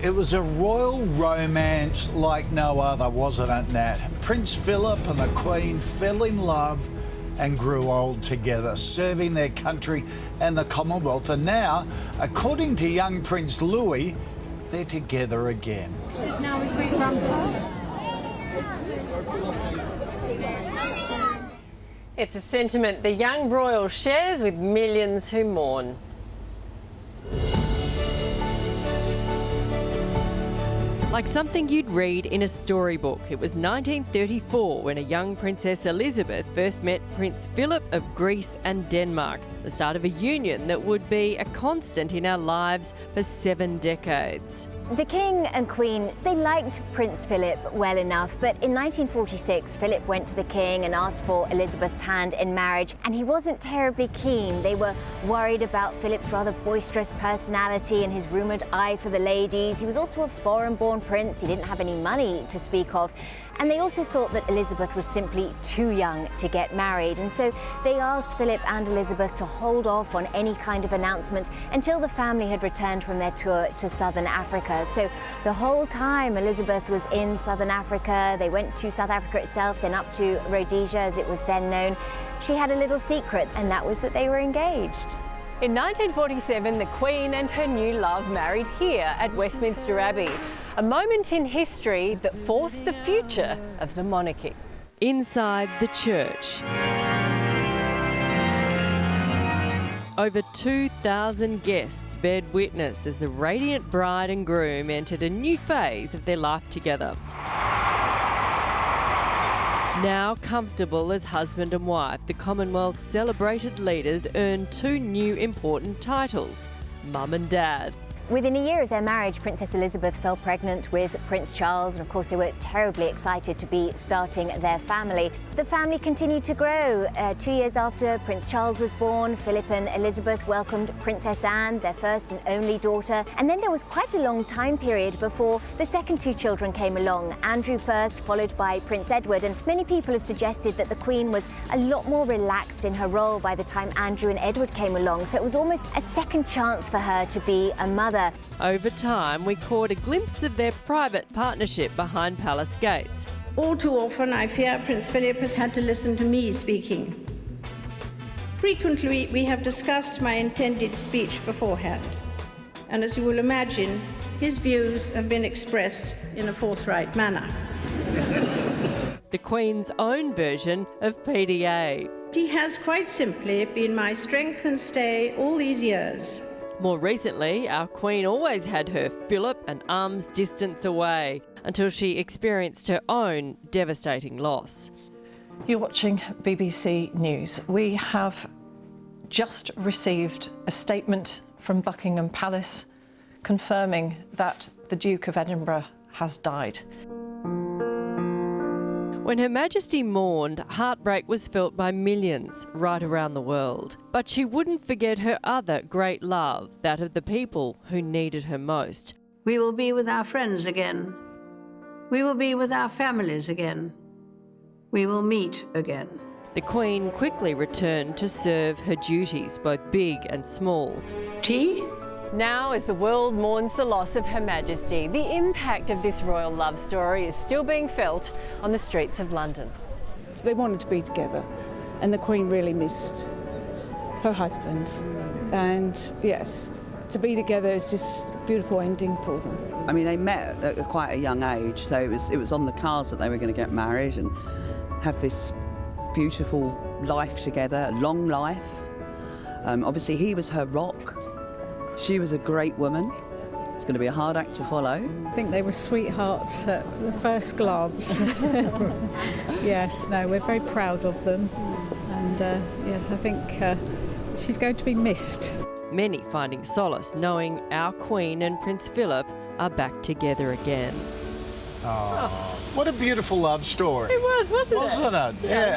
It was a royal romance like no other, wasn't it, Nat? Prince Philip and the Queen fell in love and grew old together, serving their country and the Commonwealth. And now, according to young Prince Louis, they're together again. Now with great grandpa. It's a sentiment the young royal shares with millions who mourn. Like something you'd read in a storybook. It was 1934 when a young Princess Elizabeth first met Prince Philip of Greece and Denmark, the start of a union that would be a constant in our lives for 7 decades. The King and Queen, they liked Prince Philip well enough, but in 1946, Philip went to the King and asked for Elizabeth's hand in marriage, and he wasn't terribly keen. They were worried about Philip's rather boisterous personality and his rumoured eye for the ladies. He was also a foreign-born prince. He didn't have any money to speak of. And they also thought that Elizabeth was simply too young to get married. And so they asked Philip and Elizabeth to hold off on any kind of announcement until the family had returned from their tour to southern Africa. So the whole time Elizabeth was in southern Africa, they went to South Africa itself, then up to Rhodesia as it was then known. She had a little secret, and that was that they were engaged. In 1947, the Queen and her new love married here at Westminster Abbey, a moment in history that forced the future of the monarchy. Inside the church, over 2,000 guests bared witness as the radiant bride and groom entered a new phase of their life together. Now comfortable as husband and wife, the Commonwealth's celebrated leaders earned 2 new important titles, Mum and Dad. Within a year of their marriage, Princess Elizabeth fell pregnant with Prince Charles, and of course they were terribly excited to be starting their family. The family continued to grow. 2 years after Prince Charles was born, Philip and Elizabeth welcomed Princess Anne, their first and only daughter. And then there was quite a long time period before the second 2 children came along, Andrew first, followed by Prince Edward. And many people have suggested that the Queen was a lot more relaxed in her role by the time Andrew and Edward came along. So it was almost a second chance for her to be a mother. Over time, we caught a glimpse of their private partnership behind palace gates. All too often, I fear Prince Philip has had to listen to me speaking. Frequently, we have discussed my intended speech beforehand. And as you will imagine, his views have been expressed in a forthright manner. The Queen's own version of PDA. He has quite simply been my strength and stay all these years. More recently, our Queen always had her Philip an arm's distance away until she experienced her own devastating loss. You're watching BBC News. We have just received a statement from Buckingham Palace confirming that the Duke of Edinburgh has died. When Her Majesty mourned, heartbreak was felt by millions right around the world. But she wouldn't forget her other great love, that of the people who needed her most. We will be with our friends again. We will be with our families again. We will meet again. The Queen quickly returned to serve her duties, both big and small. Tea? Now, as the world mourns the loss of Her Majesty, the impact of this royal love story is still being felt on the streets of London. So they wanted to be together, and the Queen really missed her husband. And yes, to be together is just a beautiful ending for them. I mean, they met at quite a young age, so it was on the cards that they were going to get married and have this beautiful life together, a long life. Obviously, he was her rock. She was a great woman. It's going to be a hard act to follow. I think they were sweethearts at the first glance. Yes, no, we're very proud of them. And yes, I think she's going to be missed. Many finding solace knowing our Queen and Prince Philip are back together again. Oh, what a beautiful love story. It was, wasn't it? Wasn't it? Yeah.